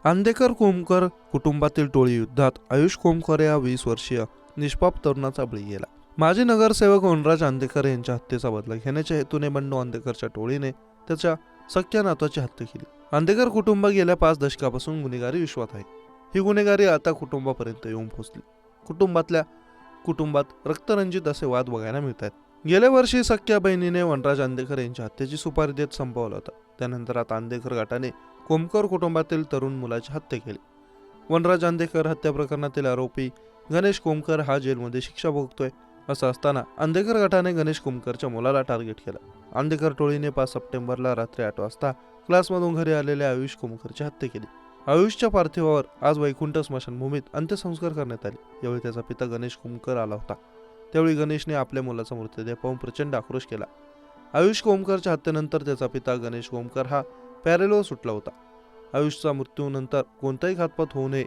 आंदेकर कोमकर कुटुंबातील टोळी युद्धात आयुष कोमकर या 20 वर्षीय निष्पाप तरुणाचा बळी गेला. माजी नगरसेवक वनराज आंदेकर यांच्या हत्येचा बदला घेण्याच्या हेतूने बंडू आंदेकरच्या टोळीने त्याच्या सख्या नातवाची हत्या केली. आंदेकर कुटुंब गेल्या 5 दशकापासून गुन्हेगारी विश्वात आहे. ही गुन्हेगारी आता कुटुंबापर्यंत येऊन पोहोचली. कुटुंबात रक्तरंजित असे वाद बघायला मिळत आहेत. गेल्या वर्षी सख्या बहिणीने वनराज आंदेकर यांच्या हत्येची सुपारी देत संपवला होता. त्यानंतर आता आंदेकर गटाने कोमकर कुटुंबातील तरुण मुलाची हत्या केली. वनराज आंदेकर हत्या प्रकरणातील आरोपी गणेश कोमकर हा जेलमध्ये शिक्षा भोगतोय. असं असताना आंदेकर गटाने गणेश कोमकरच्या मुलाला टार्गेट केलं. आंदेकर टोळीने 5 सप्टेंबरला रात्री 8 वाजता क्लासमधून घरी आलेल्या आयुष कोमकरची हत्या केली. आयुषच्या पार्थिवावर आज वैकुंठ स्मशानभूमीत अंत्यसंस्कार करण्यात आले. यावेळी त्याचा पिता गणेश कोमकर आला होता. त्यावेळी गणेशने आपल्या मुलाचा मृतदेह पाहून प्रचंड आक्रोश केला. आयुष कोमकरच्या हत्येनंतर त्याचा पिता गणेश कोमकर हा पॅरेलवर सुटला होता. आयुषचा मृत्यूनंतर कोणताही घातपात होऊ नये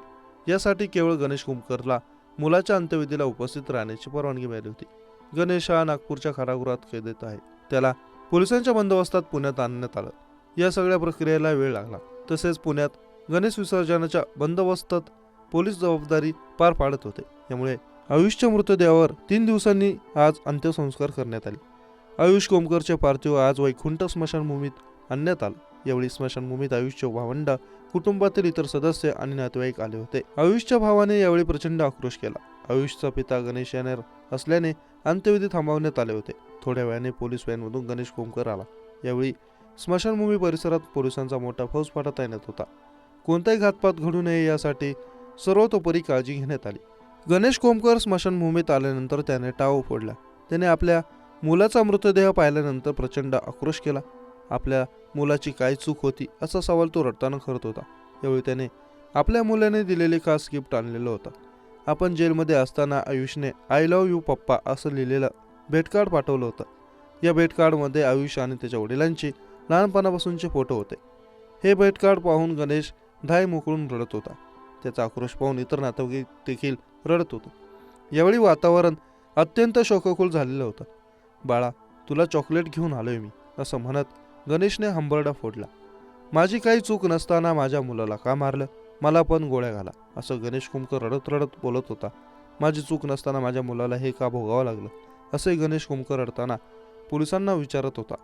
यासाठी केवळ गणेश कोमकरला मुलाच्या अंत्यविधीला उपस्थित राहण्याची परवानगी मिळाली होती. गणेश हा नागपूरच्या कारागृहात कैदेत आहे. त्याला पोलिसांच्या बंदोबस्तात पुण्यात आणण्यात आलं. या सगळ्या प्रक्रियेला वेळ लागला. तसेच पुण्यात गणेश विसर्जनाच्या बंदोबस्तात पोलीस जबाबदारी पार पाडत होते. यामुळे आयुषच्या मृतदेहावर 3 दिवसांनी आज अंत्यसंस्कार करण्यात आले. आयुष कोमकरचे पार्थिव आज वैकुंठ स्मशानभूमीत आणण्यात आलं. यावेळी स्मशानभूमीत आयुषचे भावंड, कुटुंबातील इतर सदस्य आणि नातेवाईक आले होते. आयुषच्या भावाने यावेळी प्रचंड आक्रोश केला. आयुषचा पिता गणेश येणार असल्याने अंत्यविधी थांबवण्यात आले होते. थोड्या वेळाने पोलीस व्हॅनमधून गणेश कोमकर आला. यावेळी स्मशानभूमी परिसरात पोलिसांचा मोठा फौजफाटा तैनात होता. कोणताही घातपात घडू नये यासाठी सर्वतोपरी काळजी घेण्यात आली. गणेश कोमकर स्मशानभूमीत आल्यानंतर त्याने टाव फोडला. त्याने आपल्या मुलाचा मृतदेह पाहिल्यानंतर प्रचंड आक्रोश केला. आपल्या मुलाची काय चूक होती असा सवाल तो रडताना करत होता. यावेळी त्याने आपल्या मुलाने दिलेले खास गिफ्ट आणलेलं होतं. आपण जेलमध्ये असताना आयुषने आय लव्ह यू पप्पा असं लिहिलेलं भेटकार्ड पाठवलं होतं. या भेटकार्डमध्ये आयुष आणि त्याच्या वडिलांचे लहानपणापासूनचे फोटो होते. हे भेटकार्ड पाहून गणेश धाय मोकळून रडत होता. त्याचा आक्रोश पाहून इतर नातेवाईक देखील रडत होते. यावेळी वातावरण अत्यंत शोककुल झालेलं होतं. बाळा, तुला चॉकलेट घेऊन आलोय मी असं म्हणत गणेशने हंबरडा फोडला. माझी काही चूक नसताना माझ्या मुलाला का मारलं? मला पण गोळ्या घाला असं गणेश कोमकर रडत रडत बोलत होता. माझी चूक नसताना माझ्या मुलाला हे का भोगावं लागलं? असे गणेश कोमकर रडताना पोलिसांना विचारत होता.